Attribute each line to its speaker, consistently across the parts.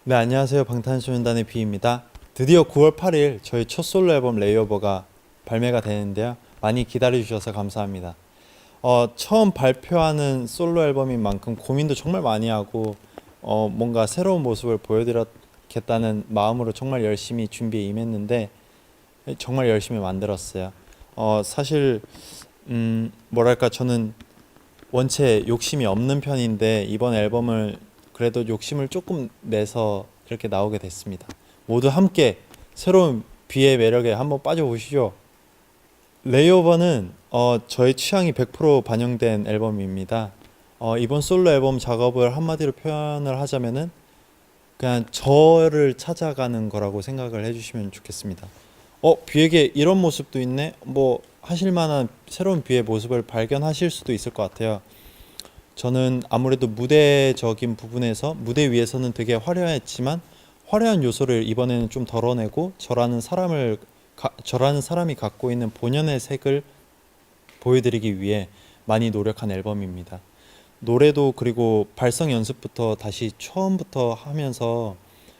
Speaker 1: 네, 안녕하세요. 방탄소년단의 비입니다. 드디어 9월 8일 저희 첫 솔로 앨범 레이오버가 발매가 되는데요. 많이 기다려주셔서 감사합니다. 처음 발표하는 솔로 앨범인 만큼 고민도 정말 많이 하고 뭔가 새로운 모습을 보여드렸겠다는 마음으로 정말 열심히 준비에 임했는데 정말 열심히 만들었어요. 사실 뭐랄까 저는 원체 욕심이 없는 편인데 이번 앨범을 그래도 욕심을 조금 내서 그렇게 나오게 됐습니다. 모두 함께 새로운 비의 매력에 한번 빠져보시죠. 레이오버는 저의 취향이 100% 반영된 앨범입니다. 이번 솔로 앨범 작업을 한마디로 표현을 하자면은 그냥 저를 찾아가는 거라고 생각을 해주시면 좋겠습니다. 비에게 이런 모습도 있네? 뭐 하실 만한 새로운 비의 모습을 발견하실 수도 있을 것 같아요. 저는 아무래도 무대적인 부분에서 무대 위에서는 되게 화려했지만 화려한 요소를 이번에는 좀 덜어내고 저라는 사람이 갖고 있는 본연의 색을 보여드리기 위해 많이 노력한 앨범입니다. 노래도 그리고 발성 연습부터 다시 처음부터 하면서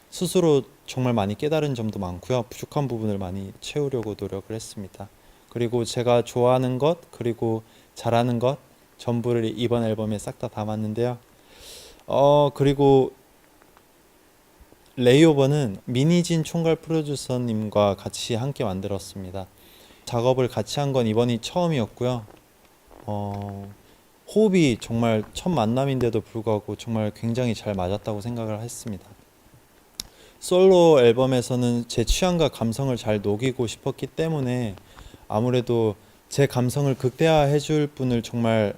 Speaker 1: 스스로 정말 많이 깨달은 점도 많고요. 부족한 부분을 많이 채우려고 노력을 했습니다. 그리고 제가 좋아하는 것, 그리고 잘하는 것 전부를 이번 앨범에 싹 다 담았는데요. 그리고 레이오버는 미니진 총괄 프로듀서님과 같이 함께 만들었습니다. 작업을 같이 한 건 이번이 처음이었고요. 호흡이 정말 첫 만남인데도 불구하고 정말 굉장히 잘 맞았다고 생각을 했습니다. 솔로 앨범에서는 제 취향과 감성을 잘 녹이고 싶었기 때문에 아무래도 제 감성을 극대화해 줄 분을 정말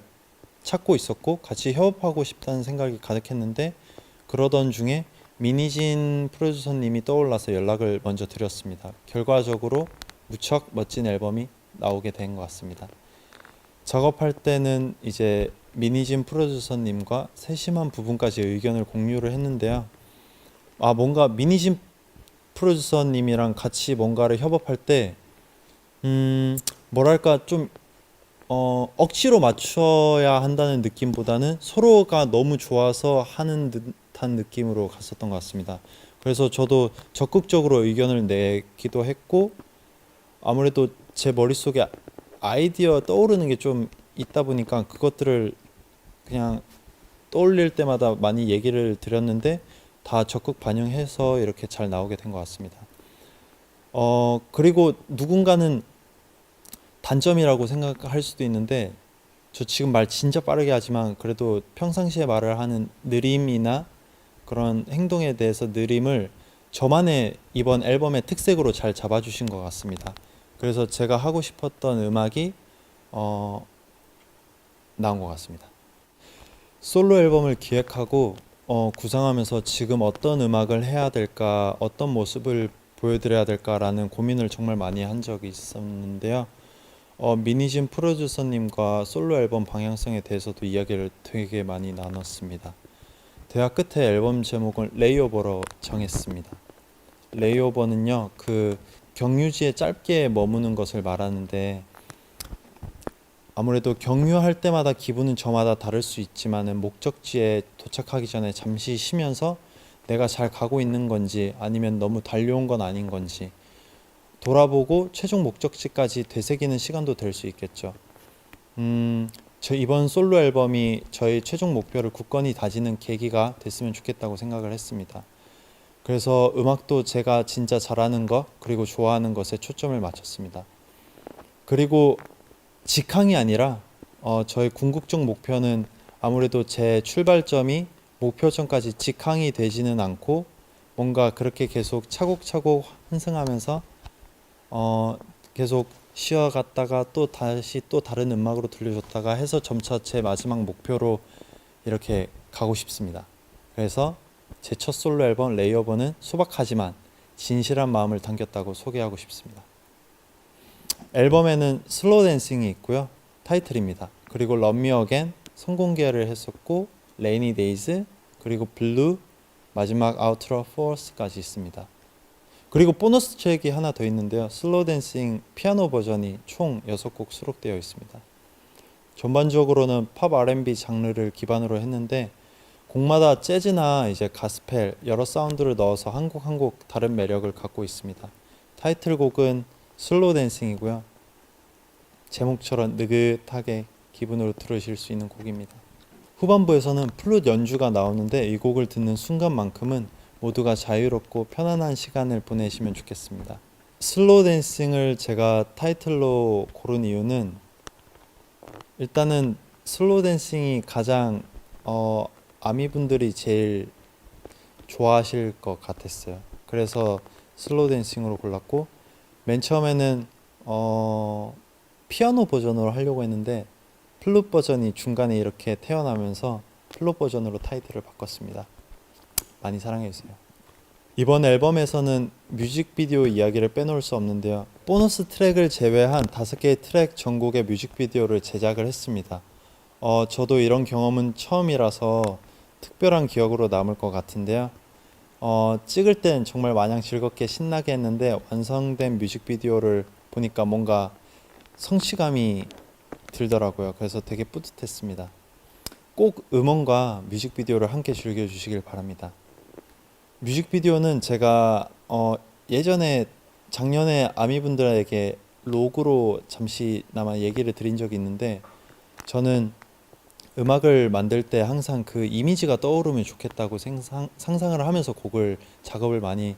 Speaker 1: 찾고 있었고 같이 협업하고 싶다는 생각이 가득했는데 그러던 중에 미니진 프로듀서님이 떠올라서 연락을 먼저 드렸습니다. 결과적으로 무척 멋진 앨범이 나오게 된 것 같습니다. 작업할 때는 이제 미니진 프로듀서님과 세심한 부분까지 의견을 공유를 했는데요. 뭔가 미니진 프로듀서님이랑 같이 뭔가를 협업할 때 뭐랄까 좀 억지로 맞춰야 한다는 느낌보다는 서로가 너무 좋아서 하는 듯한 느낌으로 갔었던 것 같습니다. 그래서 저도 적극적으로 의견을 내기도 했고 아무래도 제 머릿속에 아이디어 떠오르는 게 좀 있다 보니까 그것들을 그냥 떠올릴 때마다 많이 얘기를 드렸는데 다 적극 반영해서 이렇게 잘 나오게 된 것 같습니다. 그리고 누군가는 단점이라고 생각할 수도 있는데 저 지금 말 진짜 빠르게 하지만 그래도 평상시에 말을 하는 느림이나 그런 행동에 대해서 느림을 저만의 이번 앨범의 특색으로 잘 잡아주신 것 같습니다. 그래서 제가 하고 싶었던 음악이 나온 것 같습니다. 솔로 앨범을 기획하고 구상하면서 지금 어떤 음악을 해야 될까, 어떤 모습을 보여드려야 될까라는 고민을 정말 많이 한 적이 있었는데요. 미니진 프로듀서님과 솔로 앨범 방향성에 대해서도 이야기를 되게 많이 나눴습니다. 대화 끝에 앨범 제목을 레이오버로 정했습니다. 레이오버는요, 그 경유지에 짧게 머무는 것을 말하는데 아무래도 경유할 때마다 기분은 저마다 다를 수 있지만은 목적지에 도착하기 전에 잠시 쉬면서 내가 잘 가고 있는 건지 아니면 너무 달려온 건 아닌 건지 돌아보고 최종 목적지까지 되새기는 시간도 될 수 있겠죠. 저 이번 솔로 앨범이 저의 최종 목표를 굳건히 다지는 계기가 됐으면 좋겠다고 생각을 했습니다. 그래서 음악도 제가 진짜 잘하는 것 그리고 좋아하는 것에 초점을 맞췄습니다. 그리고 직항이 아니라 저의 궁극적 목표는 아무래도 제 출발점이 목표점까지 직항이 되지는 않고 뭔가 그렇게 계속 차곡차곡 환승하면서 계속 쉬어갔다가 또 다시 또 다른 음악으로 들려줬다가 해서 점차 제 마지막 목표로 이렇게 가고 싶습니다. 그래서 제 첫 솔로 앨범 레이오버는 소박하지만 진실한 마음을 담겼다고 소개하고 싶습니다. 앨범에는 슬로우 댄싱이 있고요. 타이틀입니다. 그리고 Love Me Again 선공개를 했었고 레이니 데이즈 그리고 블루 마지막 아우트로 포스까지 있습니다. 그리고 보너스 트랙이 하나 더 있는데요. 슬로우 댄싱 피아노 버전이 총 6곡 수록되어 있습니다. 전반적으로는 팝 R&B 장르를 기반으로 했는데 곡마다 재즈나 이제 가스펠 여러 사운드를 넣어서 한 곡 한 곡 다른 매력을 갖고 있습니다. 타이틀곡은 슬로우 댄싱이고요. 제목처럼 느긋하게 기분으로 들으실 수 있는 곡입니다. 후반부에서는 플룻 연주가 나오는데 이 곡을 듣는 순간만큼은 모두가 자유롭고 편안한 시간을 보내시면 좋겠습니다. 슬로우 댄싱을 제가 타이틀로 고른 이유는 일단은 슬로우 댄싱이 가장 아미분들이 제일 좋아하실 것 같았어요. 그래서 슬로우 댄싱으로 골랐고, 맨 처음에는 피아노 버전으로 하려고 했는데 플룻 버전이 중간에 이렇게 태어나면서 플룻 버전으로 타이틀을 바꿨습니다. 많이 사랑해주세요. 이번 앨범에서는 뮤직비디오 이야기를 빼놓을 수 없는데요. 보너스 트랙을 제외한 5개의 트랙 전곡의 뮤직비디오를 제작을 했습니다. 저도 이런 경험은 처음이라서 특별한 기억으로 남을 것 같은데요. 찍을 땐 정말 마냥 즐겁게 신나게 했는데 완성된 뮤직비디오를 보니까 뭔가 성취감이 들더라고요. 그래서 되게 뿌듯했습니다. 꼭 음원과 뮤직비디오를 함께 즐겨주시길 바랍니다. 뮤직비디오는 제가 예전에 작년에 아미분들에게 로그로 잠시나마 얘기를 드린 적이 있는데, 저는 음악을 만들 때 항상 그 이미지가 떠오르면 좋겠다고 상상을 하면서 작업을 많이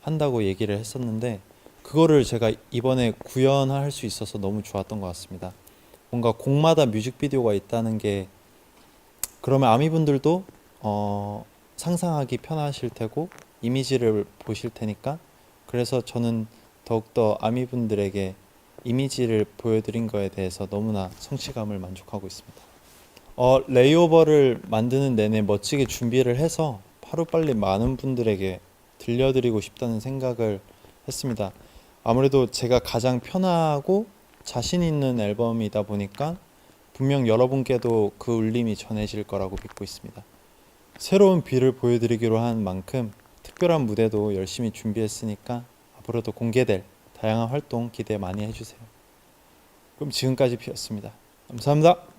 Speaker 1: 한다고 얘기를 했었는데, 그거를 제가 이번에 구현할 수 있어서 너무 좋았던 것 같습니다. 뭔가 곡마다 뮤직비디오가 있다는 게, 그러면 아미분들도 상상하기 편하실 테고 이미지를 보실 테니까, 그래서 저는 더욱더 아미분들에게 이미지를 보여드린 거에 대해서 너무나 성취감을 만족하고 있습니다. 레이오버를 만드는 내내 멋지게 준비를 해서 하루빨리 많은 분들에게 들려드리고 싶다는 생각을 했습니다. 아무래도 제가 가장 편하고 자신 있는 앨범이다 보니까 분명 여러분께도 그 울림이 전해질 거라고 믿고 있습니다. 새로운 뷰를 보여드리기로 한 만큼 특별한 무대도 열심히 준비했으니까 앞으로도 공개될 다양한 활동 기대 많이 해주세요. 그럼 지금까지 피었습니다. 감사합니다.